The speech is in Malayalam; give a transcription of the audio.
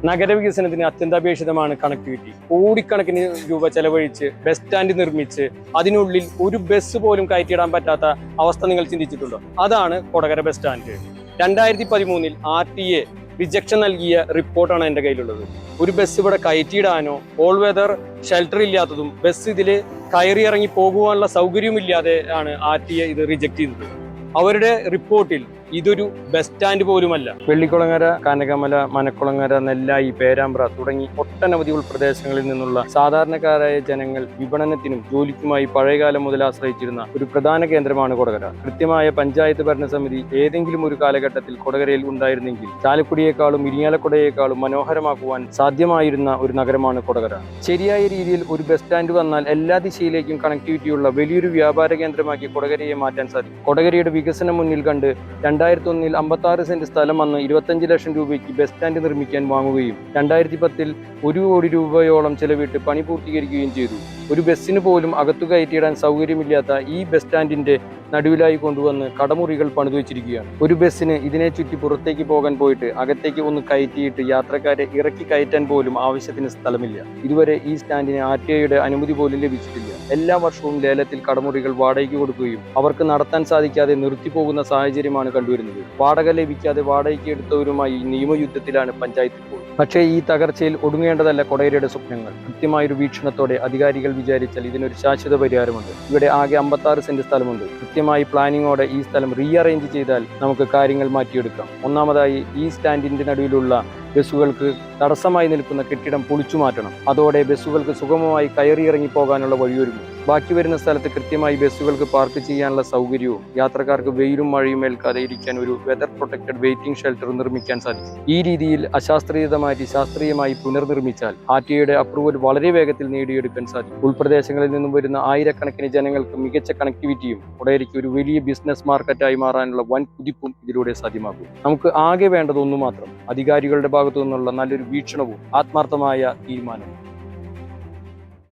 നഗരവികസനത്തിന് അത്യന്താപേക്ഷിതമാണ് കണക്ടിവിറ്റി. കോടിക്കണക്കിന് രൂപ ചെലവഴിച്ച് ബസ് സ്റ്റാൻഡ് നിർമ്മിച്ച് അതിനുള്ളിൽ ഒരു ബസ് പോലും കയറ്റിയിടാൻ പറ്റാത്ത അവസ്ഥ നിങ്ങൾ ചിന്തിച്ചിട്ടുണ്ടോ? അതാണ് Kodakara bus stand. 2013 RTA rejection നൽകിയ റിപ്പോർട്ടാണ് എൻ്റെ കയ്യിലുള്ളത്. ഒരു ബസ് ഇവിടെ കയറ്റിയിടാനോ ഓൾ വെതർ ഷെൽട്ടർ ഇല്ലാത്തതും ബസ് ഇതിൽ കയറി ഇറങ്ങി പോകുവാനുള്ള സൗകര്യമില്ലാതെ ആണ് RTA ഇത് റിജക്ട് ചെയ്തത്. അവരുടെ റിപ്പോർട്ടിൽ ഇതൊരു ബസ് സ്റ്റാൻഡ് പോലുമല്ല. വെള്ളിക്കുളങ്ങര, കനകമല, മനക്കുളങ്ങര, നെല്ലായി, പേരാമ്പ്ര തുടങ്ങി ഒട്ടനവധി ഉൾപ്രദേശങ്ങളിൽ നിന്നുള്ള സാധാരണക്കാരായ ജനങ്ങൾ വിപണനത്തിനും ജോലിക്കുമായി പഴയകാലം മുതൽ ആശ്രയിച്ചിരുന്ന ഒരു പ്രധാന കേന്ദ്രമാണ് കൊടകര. കൃത്യമായ പഞ്ചായത്ത് ഭരണസമിതി ഏതെങ്കിലും ഒരു കാലഘട്ടത്തിൽ കൊടകരയിൽ ഉണ്ടായിരുന്നെങ്കിൽ ചാലക്കുടിയേക്കാളും ഇരിങ്ങാലക്കുടയേക്കാളും മനോഹരമാക്കുവാൻ സാധ്യമായിരുന്ന ഒരു നഗരമാണ് കൊടകര. ശരിയായ രീതിയിൽ ഒരു ബസ് സ്റ്റാൻഡ് വന്നാൽ എല്ലാ ദിശയിലേക്കും കണക്ടിവിറ്റിയുള്ള വലിയൊരു വ്യാപാര കേന്ദ്രമാക്കി കൊടകരയെ മാറ്റാൻ സാധിക്കും. കൊടകരയുടെ വികസനം മുന്നിൽ കണ്ട് 2001 56 സെന്റ് സ്ഥലം വന്ന് 25 ലക്ഷം രൂപയ്ക്ക് ബസ് സ്റ്റാൻഡ് നിർമ്മിക്കാൻ വാങ്ങുകയും 2010 1 കോടി രൂപയോളം ചെലവിട്ട് പണി പൂർത്തീകരിക്കുകയും ചെയ്തു. ഒരു ബസ്സിന് പോലും അകത്തു കയറ്റിയിടാൻ സൗകര്യമില്ലാത്ത ഈ ബസ് സ്റ്റാൻഡിന്റെ നടുവിലായി കൊണ്ടുവന്ന് കടമുറികൾ പണിതു വെച്ചിരിക്കുകയാണ്. ഒരു ബസ്സിന് ഇതിനെ ചുറ്റി പുറത്തേക്ക് പോകാൻ പോയിട്ട് അകത്തേക്ക് ഒന്ന് കയറ്റിയിട്ട് യാത്രക്കാരെ ഇറക്കി കയറ്റാൻ പോലും ആവശ്യത്തിന് സ്ഥലമില്ല. ഇതുവരെ ഈ സ്റ്റാൻഡിന് RTA അനുമതി പോലും ലഭിച്ചിട്ടില്ല. എല്ലാ വർഷവും ലേലത്തിൽ കടമുറികൾ വാടകയ്ക്ക് കൊടുക്കുകയും അവർക്ക് നടത്താൻ സാധിക്കാതെ നിർത്തിപ്പോകുന്ന സാഹചര്യമാണ് കണ്ടുവരുന്നത്. വാടക ലഭിക്കാതെ വാടകയ്ക്ക് എടുത്തവരുമായി നിയമയുദ്ധത്തിലാണ് പഞ്ചായത്ത് ഇപ്പോൾ. പക്ഷേ ഈ തകർച്ചയിൽ ഒടുങ്ങേണ്ടതല്ല കൊടകരയുടെ സ്വപ്നങ്ങൾ. കൃത്യമായൊരു വീക്ഷണത്തോടെ അധികാരികൾ വിചാരിച്ചാൽ ഇതിനൊരു ശാശ്വത പരിഹാരമുണ്ട്. ഇവിടെ ആകെ 56 സെന്റ് സ്ഥലമുണ്ട്. കൃത്യമായി പ്ലാനിങ്ങോടെ ഈ സ്ഥലം റീഅറേഞ്ച് ചെയ്താൽ നമുക്ക് കാര്യങ്ങൾ മാറ്റിയെടുക്കാം. ഒന്നാമതായി ഈ സ്റ്റാൻഡിന്റെ നടുവിലുള്ള ബസ്സുകൾക്ക് തടസ്സമായി നിൽക്കുന്ന കെട്ടിടം പൊളിച്ചു മാറ്റണം. അതോടെ ബസ്സുകൾക്ക് സുഗമമായി കയറിയിറങ്ങി പോകാനുള്ള വഴിയൊരുങ്ങും. ബാക്കി വരുന്ന സ്ഥലത്ത് കൃത്യമായി ബസ്സുകൾക്ക് പാർക്ക് ചെയ്യാനുള്ള സൗകര്യവും യാത്രക്കാർക്ക് വെയിലും മഴയും ഏൽക്കാതെ ഇരിക്കാൻ ഒരു വെതർ പ്രൊട്ടക്റ്റഡ് വെയിറ്റിംഗ് ഷെൽട്ടർ നിർമ്മിക്കാൻ സാധിക്കും. ഈ രീതിയിൽ അശാസ്ത്രീയത മാറ്റി ശാസ്ത്രീയമായി പുനർനിർമ്മിച്ചാൽ RTA അപ്രൂവൽ വളരെ വേഗത്തിൽ നേടിയെടുക്കാൻ സാധിക്കും. ഉൾപ്രദേശങ്ങളിൽ നിന്നും വരുന്ന ആയിരക്കണക്കിന് ജനങ്ങൾക്ക് മികച്ച കണക്ടിവിറ്റിയും കൊടകരയ്ക്ക് ഒരു വലിയ ബിസിനസ് മാർക്കറ്റായി മാറാനുള്ള വൻ കുതിപ്പും ഇതിലൂടെ സാധ്യമാകും. നമുക്ക് ആകെ വേണ്ടത് ഒന്നു മാത്രം: അധികാരികളുടെ ഭാഗത്തു നിന്നുള്ള നല്ലൊരു വീക്ഷണവും ആത്മാർത്ഥമായ തീരുമാനവും.